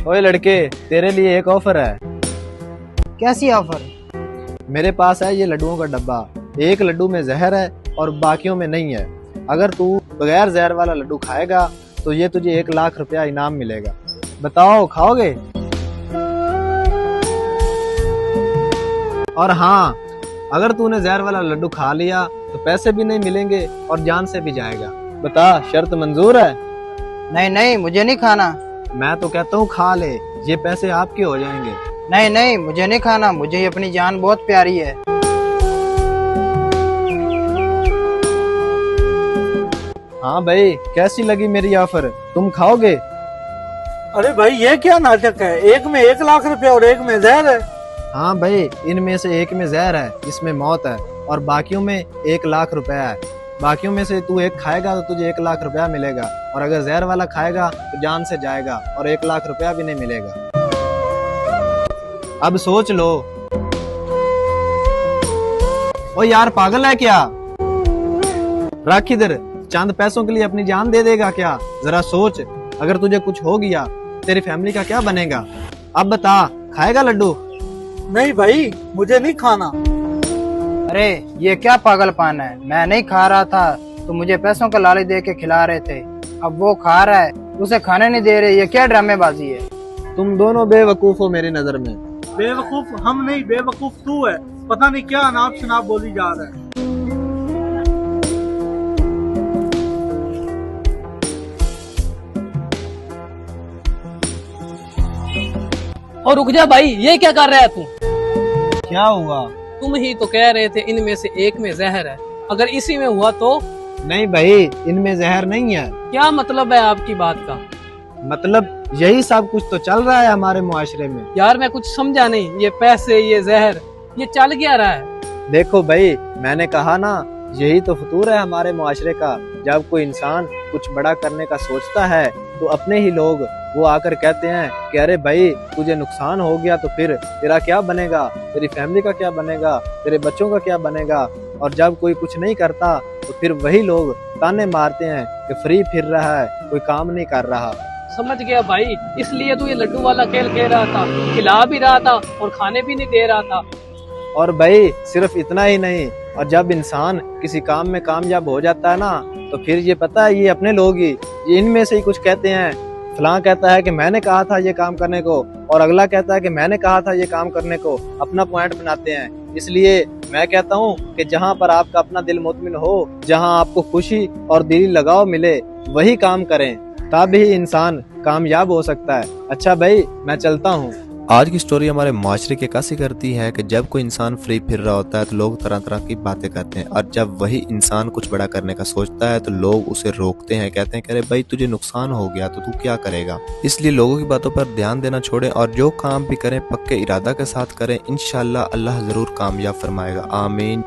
ओए लड़के, तेरे लिए एक ऑफर है। कैसी ऑफर? मेरे पास है ये लड्डुओं का डब्बा। एक लड्डू में जहर है और बाकियों में नहीं है। अगर तू बगैर जहर वाला लड्डू खाएगा तो ये तुझे 1 लाख रुपया इनाम मिलेगा। बताओ, खाओगे? और हाँ, अगर तूने जहर वाला लड्डू खा लिया तो पैसे भी नहीं मिलेंगे और जान से भी जाएगा। बता, शर्त मंजूर है? नहीं नहीं, मुझे नहीं खाना। मैं तो कहता हूँ खा ले, ये पैसे आपके हो जाएंगे। नहीं नहीं, मुझे नहीं खाना, मुझे अपनी जान बहुत प्यारी है। हाँ भाई, कैसी लगी मेरी ऑफर? तुम खाओगे? अरे भाई, ये क्या नाटक है? एक में 1 लाख रुपया और एक में जहर है। हाँ भाई, इनमें से एक में जहर है, इसमें मौत है, और बाकियों में 1 लाख रुपया है। बाकियों में से तू एक खाएगा तो तुझे 1 लाख रुपया मिलेगा, और अगर जहर वाला खाएगा तो जान से जाएगा और 1 लाख रुपया भी नहीं मिलेगा। अब सोच लो। ओ यार, पागल है क्या? रख इधर। चंद पैसों के लिए अपनी जान दे देगा क्या? जरा सोच, अगर तुझे कुछ हो गया तेरी फैमिली का क्या बनेगा? अब बता, खाएगा लड्डू? नहीं भाई, मुझे नहीं खाना। अरे ये क्या पागलपन है? मैं नहीं खा रहा था तो मुझे पैसों का लालच दे के खिला रहे थे, अब वो खा रहा है, उसे खाने नहीं दे रहे। ये क्या ड्रामेबाजी है? तुम दोनों बेवकूफ हो मेरी नजर में। बेवकूफ हम नहीं, बेवकूफ तू है। पता नहीं क्या अनाप शनाप बोली जा रहा है। और रुक जा भाई, ये क्या कर रहा है तू? क्या हुआ? तुम ही तो कह रहे थे इनमें से एक में जहर है, अगर इसी में हुआ तो? नहीं भाई, इनमें जहर नहीं है। क्या मतलब है आपकी बात का? मतलब यही सब कुछ तो चल रहा है हमारे मुआशरे में। यार मैं कुछ समझा नहीं, ये पैसे, ये जहर, ये चल क्या रहा है? देखो भाई, मैंने कहा ना, यही तो फतूर है हमारे मुआशरे का। जब कोई इंसान कुछ बड़ा करने का सोचता है तो अपने ही लोग वो आकर कहते हैं कि अरे भाई, तुझे नुकसान हो गया तो फिर तेरा क्या बनेगा, तेरी फैमिली का क्या बनेगा, तेरे बच्चों का क्या बनेगा। और जब कोई कुछ नहीं करता तो फिर वही लोग ताने मारते हैं कि फ्री फिर रहा है, कोई काम नहीं कर रहा। समझ गया भाई, इसलिए तू ये लड्डू वाला खेल खेल रहा था, खिला भी रहा था और खाने भी नहीं दे रहा था। और भाई सिर्फ इतना ही नहीं, और जब इंसान किसी काम में कामयाब हो जाता है ना, तो फिर ये पता है, ये अपने लोग ही, ये इनमें से ही कुछ कहते हैं। फलां कहता है कि मैंने कहा था ये काम करने को, और अगला कहता है कि मैंने कहा था ये काम करने को, अपना पॉइंट बनाते हैं। इसलिए मैं कहता हूँ कि जहाँ पर आपका अपना दिल मुतमिन हो, जहाँ आपको खुशी और दिली लगाव मिले, वही काम करें, तब ही इंसान कामयाब हो सकता है। अच्छा भाई, मैं चलता हूँ। आज की स्टोरी हमारे माशरे की अक्कासी करती है कि जब कोई इंसान फ्री फिर रहा होता है तो लोग तरह तरह की बातें करते हैं, और जब वही इंसान कुछ बड़ा करने का सोचता है तो लोग उसे रोकते हैं, कहते हैं कि अरे भाई, तुझे नुकसान हो गया तो तू क्या करेगा। इसलिए लोगों की बातों पर ध्यान देना छोड़ें और जो काम भी करें पक्के इरादा के साथ करें। इंशाअल्लाह अल्लाह जरूर कामयाब फरमाएगा। आमीन।